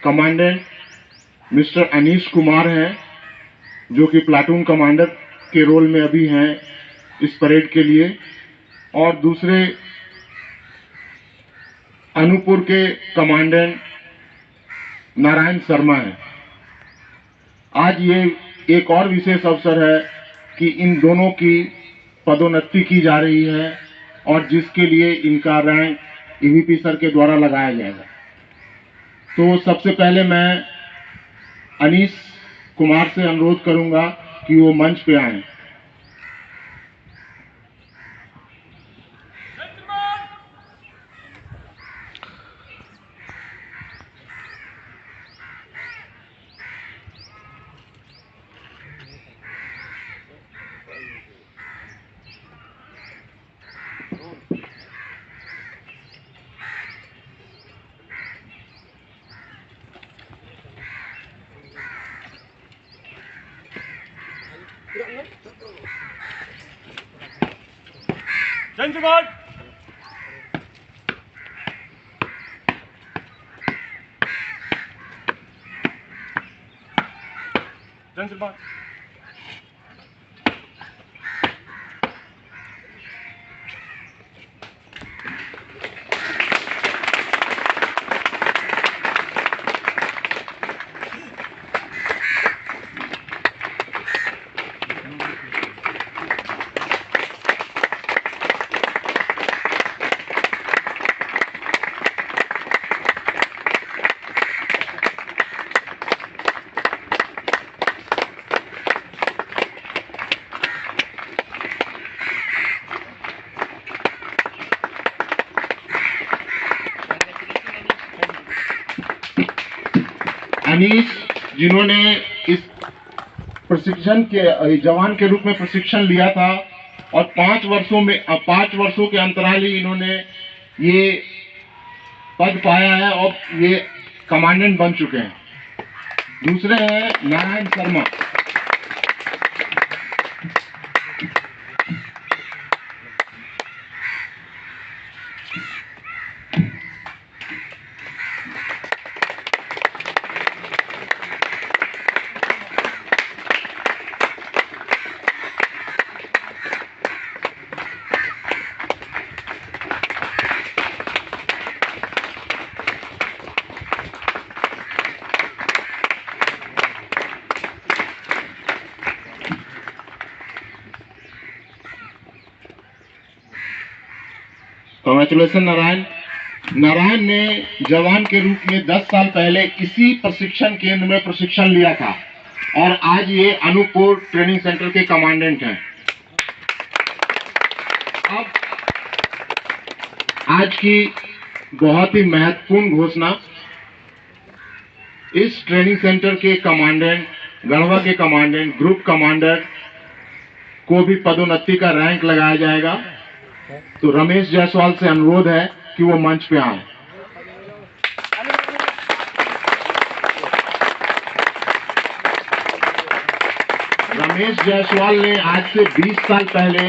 Commandant mister Anish Kumar हैं, जो कि प्लाटून कमांडर के रोल में अभी हैं इस परेड के लिए, और दूसरे अनूपपुर के कमांडेंट नारायण शर्मा हैं। आज ये एक और विशेष अवसर है कि इन दोनों की पदोन्नति की जा रही है और जिसके लिए इनका रैंक ईवीपी सर के द्वारा लगाया जाएगा। तो सबसे पहले मैं अनीश कुमार से अनुरोध करूंगा कि वो मंच पे आएं। जय जवान। जय जवान। अनीश, जिन्होंने इस प्रशिक्षण के जवान के रूप में प्रशिक्षण लिया था और 5 वर्षों के अंतराल ही इन्होंने ये पद पाया है और ये कमांडेंट बन चुके हैं। दूसरे हैं नारायण शर्मा। कांग्रेचुलेसन नारायण। नारायण ने जवान के रूप में 10 साल पहले इसी प्रशिक्षण केंद्र में प्रशिक्षण लिया था और आज ये अनूपपुर ट्रेनिंग सेंटर के कमांडेंट हैं। अब आज की बहुत ही महत्वपूर्ण घोषणा, इस ट्रेनिंग सेंटर के कमांडेंट, गढ़वा के कमांडेंट, ग्रुप कमांडर को भी पदोन्नति का रैंक लगाया जाएगा। तो रमेश जायसवाल से अनुरोध है कि वो मंच पे आए। रमेश जायसवाल ने आज से 20 साल पहले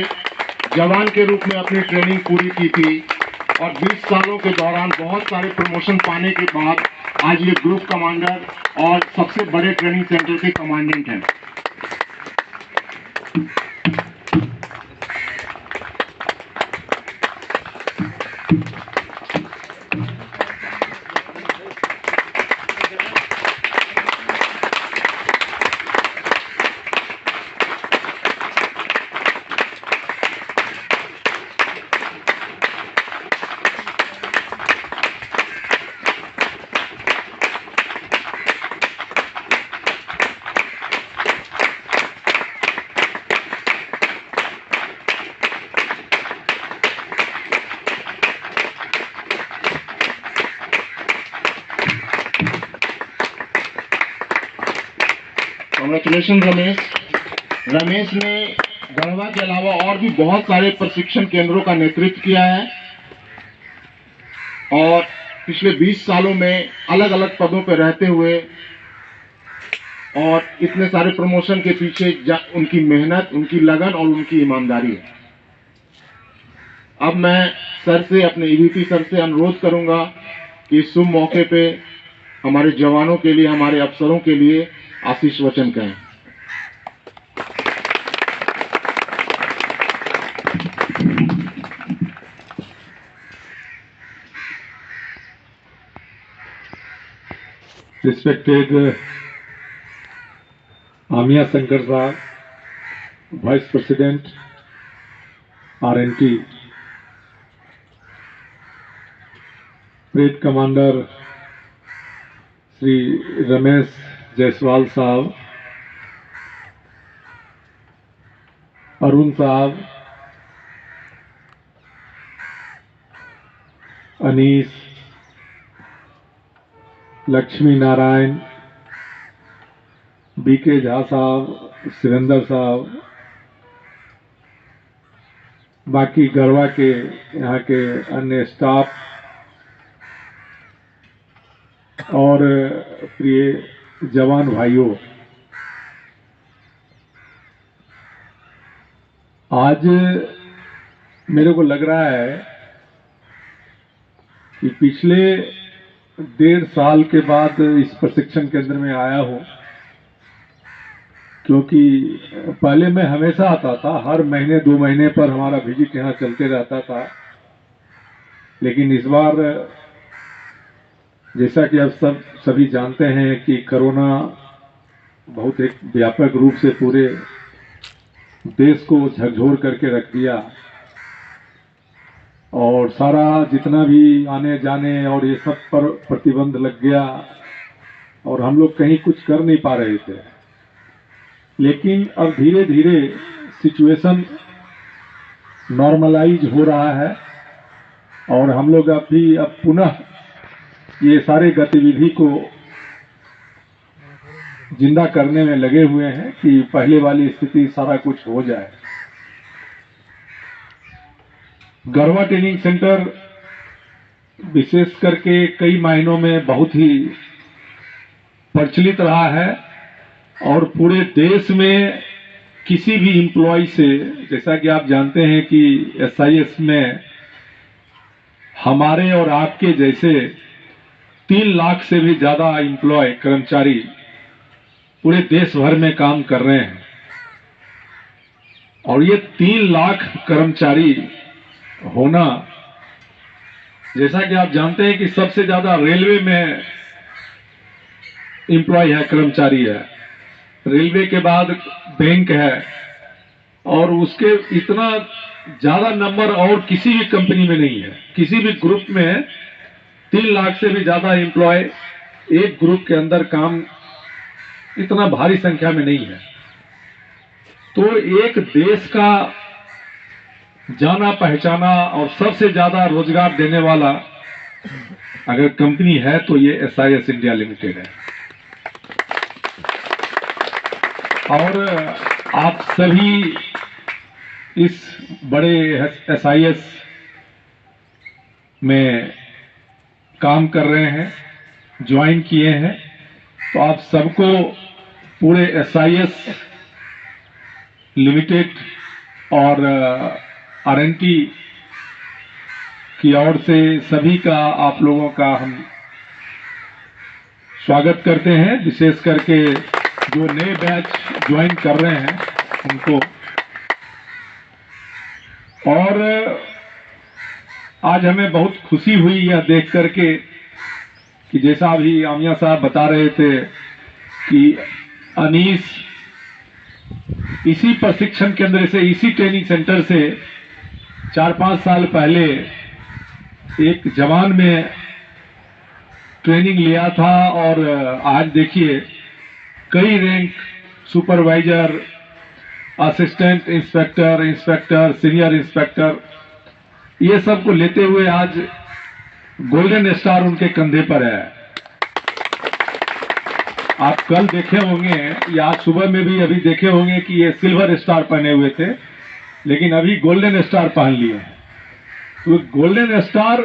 जवान के रूप में अपनी ट्रेनिंग पूरी की थी और 20 सालों के दौरान बहुत सारे प्रमोशन पाने के बाद आज ये ग्रुप कमांडर और सबसे बड़े ट्रेनिंग सेंटर के कमांडेंट हैं। कांग्रेचुलेशन रमेश। रमेश ने गढ़वा के अलावा और भी बहुत सारे प्रशिक्षण केंद्रों का नेतृत्व किया है और पिछले 20 सालों में अलग अलग पदों पर रहते हुए और इतने सारे प्रमोशन के पीछे उनकी मेहनत, उनकी लगन और उनकी ईमानदारी है। अब मैं सर से, अपने ईवीपी सर से अनुरोध करूंगा कि इस शुभ मौके पे हमारे जवानों के लिए, हमारे अफसरों के लिए आशीष वचन कहें। Respected Amia Shankar Saab, Vice President, R&T, Parade Commander Sri Ramesh Jaiswal Saab, Arun Saab, Anish, Lakshmi Narayan, B K Jha साहब, सुरेंद्र साहब, बाकी गढ़वा के यहाँ के अन्य स्टाफ और प्रिय जवान भाइयों, आज मेरे को लग रहा है कि पिछले 1.5 साल के बाद इस प्रशिक्षण केंद्र में आया हूँ, क्योंकि पहले मैं हमेशा आता था, हर महीने 2 महीने पर हमारा विजिट यहाँ चलते रहता था। लेकिन इस बार जैसा कि अब सभी जानते हैं कि कोरोना बहुत एक व्यापक रूप से पूरे देश को झकझोर करके रख दिया और सारा जितना भी आने जाने और ये सब पर प्रतिबंध लग गया और हम लोग कहीं कुछ कर नहीं पा रहे थे। लेकिन अब धीरे धीरे सिचुएशन नॉर्मलाइज हो रहा है और हम लोग अब पुनः ये सारे गतिविधि को जिंदा करने में लगे हुए हैं कि पहले वाली स्थिति सारा कुछ हो जाए। गढ़वा ट्रेनिंग सेंटर विशेष करके कई महीनों में बहुत ही प्रचलित रहा है और पूरे देश में किसी भी एम्प्लॉय से, जैसा कि आप जानते हैं कि SIS में हमारे और आपके जैसे 3 लाख से भी ज्यादा एम्प्लॉय कर्मचारी पूरे देश भर में काम कर रहे हैं और ये 3 लाख कर्मचारी होना, जैसा कि आप जानते हैं कि सबसे ज्यादा रेलवे में एम्प्लॉय है, कर्मचारी है, रेलवे के बाद बैंक है और उसके इतना ज्यादा नंबर और किसी भी कंपनी में नहीं है। किसी भी ग्रुप में 3 लाख से भी ज्यादा एम्प्लॉय एक ग्रुप के अंदर काम इतना भारी संख्या में नहीं है। तो एक देश का जाना पहचाना और सबसे ज्यादा रोजगार देने वाला अगर कंपनी है तो ये SIS इंडिया लिमिटेड है। और आप सभी इस बड़े SIS में काम कर रहे हैं, ज्वाइन किए हैं, तो आप सबको पूरे SIS लिमिटेड और R&T की ओर से सभी का, आप लोगों का हम स्वागत करते हैं। विशेष करके जो नए बैच ज्वाइन कर रहे हैं उनको। और आज हमें बहुत खुशी हुई यह देख करके कि जैसा अभी आमिया साहब बता रहे थे कि अनीस इसी प्रशिक्षण केंद्र से, इसी ट्रेनिंग सेंटर से 4-5 साल पहले एक जवान में ट्रेनिंग लिया था और आज देखिए कई rank, supervisor, assistant inspector, inspector, senior inspector, ये सब को लेते हुए आज गोल्डन स्टार उनके कंधे पर है। आप कल देखे होंगे या आज सुबह में भी अभी देखे होंगे कि ये सिल्वर स्टार पहने हुए थे, लेकिन अभी गोल्डन स्टार पहन लिए हैं। तो गोल्डन स्टार